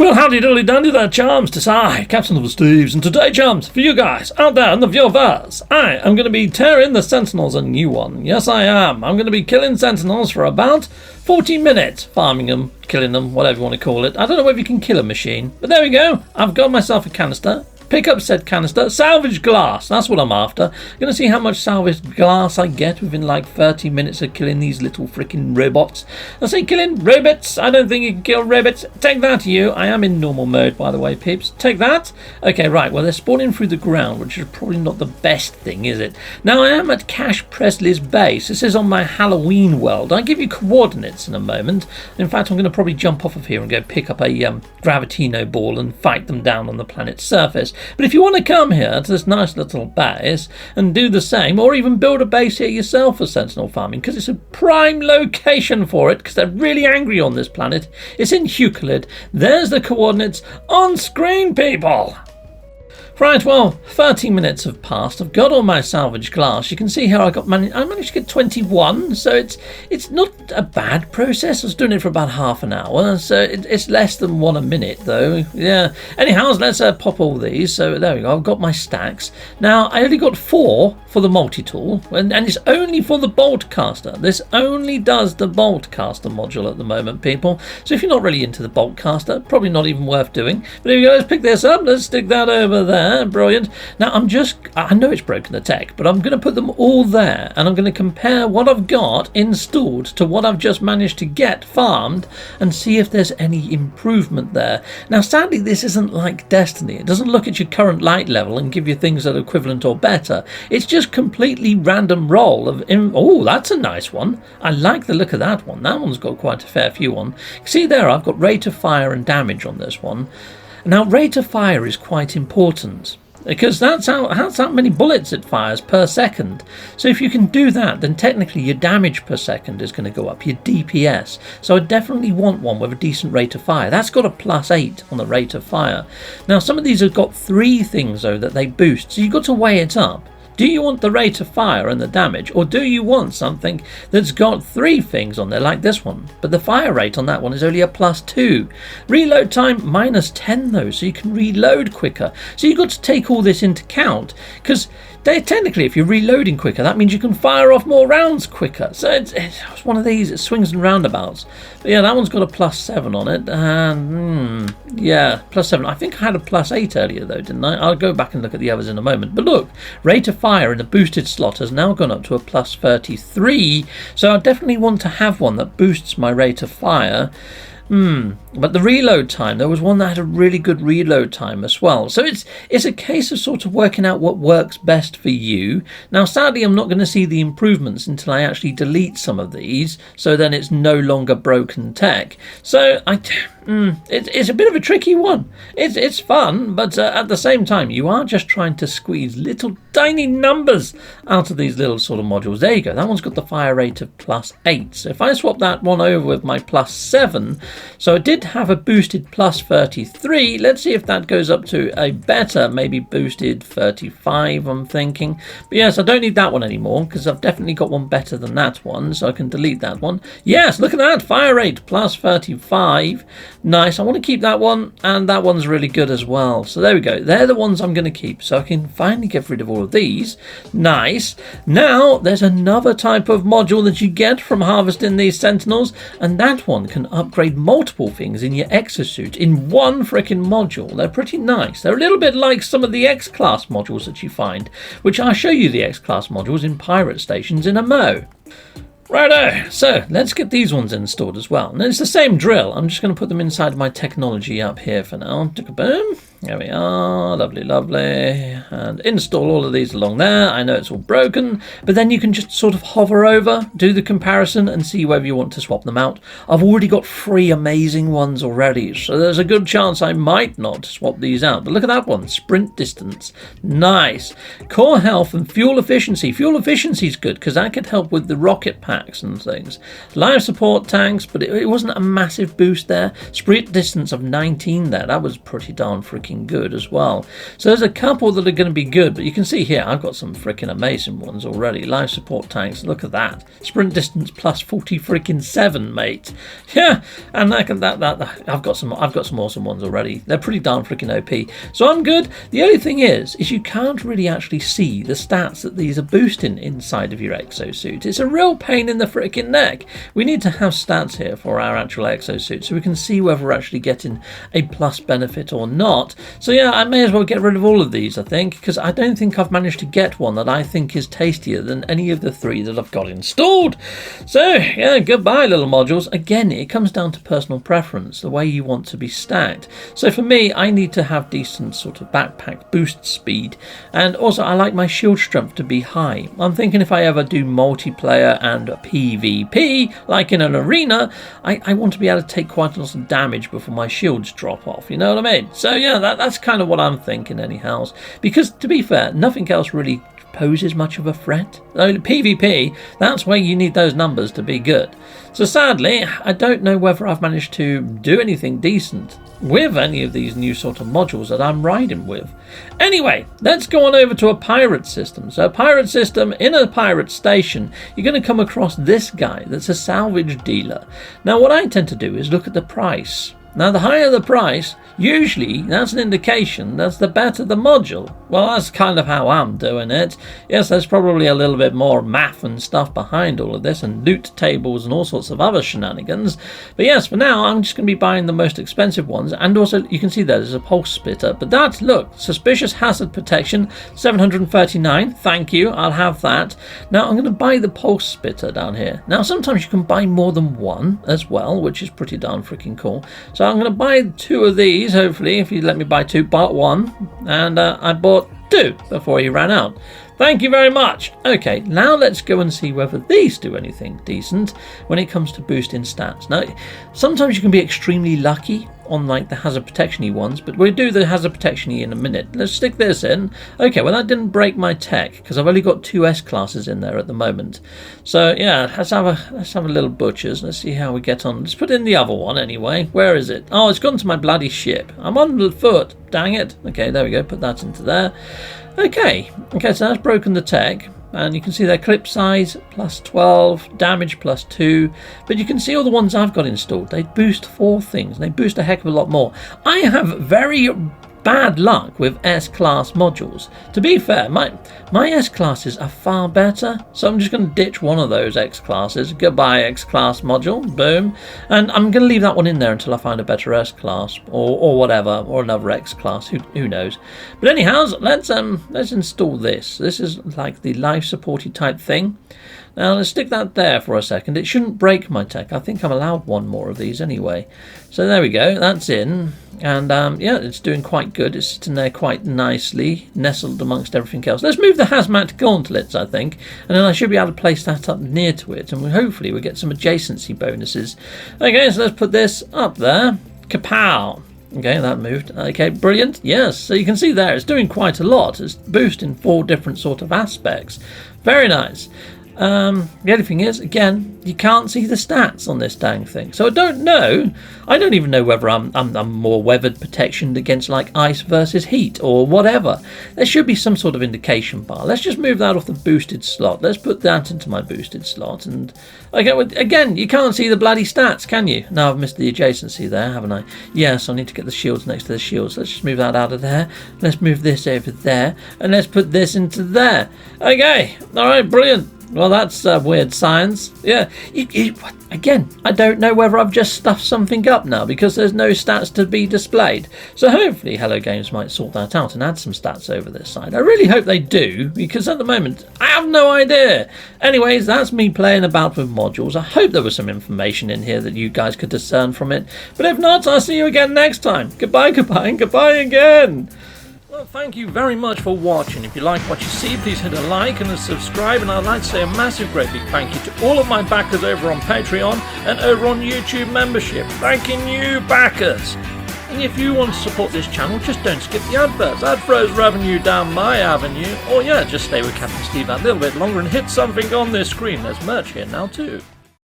Well, howdy doodly dandy there, chums. Tis I, Captain of the Steves, and today, chums, for you guys out there in the viewverse, I am going to be tearing the Sentinels a new one. Yes, I am. I'm going to be killing Sentinels for about 40 minutes, farming them, killing them, whatever you want to call it. I don't know whether you can kill a machine, but there we go. I've got myself a canister. Pick up said canister, salvage glass, that's what I'm after. I'm going to see how much salvage glass I get within like 30 minutes of killing these little freaking robots. I say killing robots, I don't think you can kill robots. Take that, you. I am in normal mode, by the way, peeps. Take that. Okay, right, well, they're spawning through the ground, which is probably not the best thing, is it? Now, I am at Cash Presley's base. This is on my Halloween world. I'll give you coordinates in a moment. In fact, I'm going to probably jump off of here and go pick up a Gravitino ball and fight them down on the planet's surface. But if you want to come here to this nice little base and do the same, or even build a base here yourself for Sentinel farming, because it's a prime location for it, because they're really angry on this planet. It's in Euclid. There's the coordinates on screen, people. Right, well, 30 minutes have passed. I've got all my salvage glass. You can see how I managed to get 21, so it's not a bad process. I was doing it for about half an hour, so it's less than 1 a minute, though. Yeah. Anyhow, let's pop all these. So there we go. I've got my stacks. Now, I only got 4 for the multi-tool, and it's only for the bolt caster. This only does the bolt caster module at the moment, people. So if you're not really into the bolt caster, probably not even worth doing. But here we go. Let's pick this up. Let's stick that over there. Brilliant. Now I know it's broken the tech, but I'm going to put them all there and I'm going to compare what I've got installed to what I've just managed to get farmed and see if there's any improvement there. Now sadly, this isn't like Destiny. It doesn't look at your current light level and give you things that are equivalent or better. It's just completely random roll of oh, that's a nice one. I like the look of that one. That one's got quite a fair few on. See there, I've got rate of fire and damage on this one. Now, rate of fire is quite important because that's how many bullets it fires per second. So if you can do that, then technically your damage per second is going to go up, your DPS. So I definitely want one with a decent rate of fire. That's got a +8 on the rate of fire. Now, some of these have got 3 things, though, that they boost. So you've got to weigh it up. Do you want the rate of fire and the damage, or do you want something that's got 3 things on there like this one? But the fire rate on that one is only a +2. Reload time -10 though, so you can reload quicker. So you've got to take all this into account, because technically if you're reloading quicker, that means you can fire off more rounds quicker. So it's one of these, it swings and roundabouts. But yeah, that one's got a +7 on it. Yeah, +7. I think I had a +8 earlier though, didn't I? I'll go back and look at the others in a moment. But look, rate of fire in the boosted slot has now gone up to a +33. So I definitely want to have one that boosts my rate of fire. But the reload time, there was one that had a really good reload time as well. So it's a case of sort of working out what works best for you. Now, sadly, I'm not going to see the improvements until I actually delete some of these. So then it's no longer broken tech. So it's a bit of a tricky one. It's fun, but at the same time, you are just trying to squeeze little tiny numbers out of these little sort of modules. There you go. That one's got the fire rate of +8. So if I swap that one over with my +7, so it did have a boosted +33. Let's see if that goes up to a better, maybe boosted 35, I'm thinking. But yes, I don't need that one anymore because I've definitely got one better than that one, so I can delete that one. Yes, look at that, fire rate +35. Nice, I want to keep that one, and that one's really good as well. So there we go, they're the ones I'm going to keep, so I can finally get rid of all of these. Nice. Now, there's another type of module that you get from harvesting these Sentinels, and that one can upgrade multiple things in your exosuit in one freaking module. They're pretty nice. They're a little bit like some of the X-Class modules that you find, which I'll show you the X-Class modules in pirate stations in a mo. Righto, so let's get these ones installed as well. And it's the same drill. I'm just going to put them inside my technology up here for now. Boom. There we are, lovely, lovely. And install all of these along there. I know it's all broken, but then you can just sort of hover over, do the comparison, and see whether you want to swap them out. I've already got 3 amazing ones already, so there's a good chance I might not swap these out. But look at that one, sprint distance, nice. Core health and fuel efficiency. Fuel efficiency is good, because that could help with the rocket packs and things. Life support tanks, but it wasn't a massive boost there. Sprint distance of 19 there, that was pretty darn freaking freaking good as well. So there's a couple that are going to be good, but you can see here I've got some freaking amazing ones already. Life support tanks, look at that. Sprint distance plus 40 freaking 7, mate. Yeah, and I've got some awesome ones already. They're pretty darn freaking OP. So I'm good. The only thing is you can't really actually see the stats that these are boosting inside of your exosuit. It's a real pain in the freaking neck. We need to have stats here for our actual exosuit so we can see whether we're actually getting a plus benefit or not. So yeah, I may as well get rid of all of these, I think, because I don't think I've managed to get one that I think is tastier than any of the 3 that I've got installed. So yeah, goodbye little modules. Again, it comes down to personal preference, the way you want to be stacked. So for me, I need to have decent sort of backpack boost speed, and also I like my shield strength to be high. I'm thinking if I ever do multiplayer and PvP, like in an arena, I want to be able to take quite a lot of damage before my shields drop off, you know what I mean? So yeah, that's kind of what I'm thinking anyhow, because to be fair, nothing else really poses much of a threat. PvP, that's where you need those numbers to be good. So sadly, I don't know whether I've managed to do anything decent with any of these new sort of modules that I'm riding with. Anyway, let's go on over to a pirate system. So a pirate system, in a pirate station, you're going to come across this guy that's a salvage dealer. Now what I tend to do is look at the price. Now the higher the price, usually that's an indication that's the better the module. Well, that's kind of how I'm doing it. Yes, there's probably a little bit more math and stuff behind all of this, and loot tables and all sorts of other shenanigans. But yes, for now I'm just going to be buying the most expensive ones. And also you can see there's a pulse splitter. But that, look, suspicious hazard protection, 739. Thank you, I'll have that. Now I'm going to buy the pulse splitter down here. Now sometimes you can buy more than one as well, which is pretty darn freaking cool. So I'm going to buy 2 of these, hopefully, if you let me buy 2, bought 1, and I bought 2 before he ran out. Thank you very much. Okay, now let's go and see whether these do anything decent when it comes to boosting stats. Now, sometimes you can be extremely lucky on like the hazard protection-y ones, but we'll do the hazard protection-y in a minute. Let's stick this in. Okay, well that didn't break my tech because I've only got 2 S classes in there at the moment. So yeah, let's have a little butchers. Let's see how we get on. Let's put in the other one anyway. Where is it? Oh, it's gone to my bloody ship. I'm on the foot. Dang it. Okay, there we go. Put that into there. Okay, so that's broken the tech. And you can see their clip size plus 12, damage plus 2. But you can see all the ones I've got installed. They boost 4 things. They boost a heck of a lot more. I have very bad luck with S-class modules. To be fair, my S-classes are far better. So I'm just going to ditch one of those X-classes. Goodbye X-class module. Boom. And I'm going to leave that one in there until I find a better S-class or whatever, or another X-class. Who knows? But anyhow, let's install this. This is like the life supported type thing. Now let's stick that there for a second. It shouldn't break my tech. I think I'm allowed 1 more of these anyway. So there we go. That's in. And yeah, it's doing quite good. It's sitting there quite nicely, nestled amongst everything else. Let's move the hazmat gauntlets, I think, and then I should be able to place that up near to it, and hopefully we'll get some adjacency bonuses. Okay, so let's put this up there. Kapow! Okay, that moved. Okay, brilliant. Yes, so you can see there, it's doing quite a lot. It's boosting 4 different sort of aspects. Very nice. The only thing is, again, you can't see the stats on this dang thing. So I don't know. I don't even know whether I'm more weathered protectioned against like ice versus heat or whatever. There should be some sort of indication bar. Let's just move that off the boosted slot. Let's put that into my boosted slot. And okay, well, again, you can't see the bloody stats, can you? No, I've missed the adjacency there, haven't I? Yes, I need to get the shields next to the shields. Let's just move that out of there. Let's move this over there. And let's put this into there. Okay, all right, brilliant. Well, that's weird science. Yeah, again, I don't know whether I've just stuffed something up now because there's no stats to be displayed. So hopefully Hello Games might sort that out and add some stats over this side. I really hope they do, because at the moment, I have no idea. Anyways, that's me playing about with modules. I hope there was some information in here that you guys could discern from it. But if not, I'll see you again next time. Goodbye, goodbye, and goodbye again. Well, thank you very much for watching. If you like what you see, please hit a like and a subscribe, and I'd like to say a massive great big thank you to all of my backers over on Patreon and over on YouTube membership. Thanking you, backers! And if you want to support this channel, just don't skip the adverts. That throws revenue down my avenue. Or yeah, just stay with Captain Steve that little bit longer and hit something on this screen. There's merch here now too.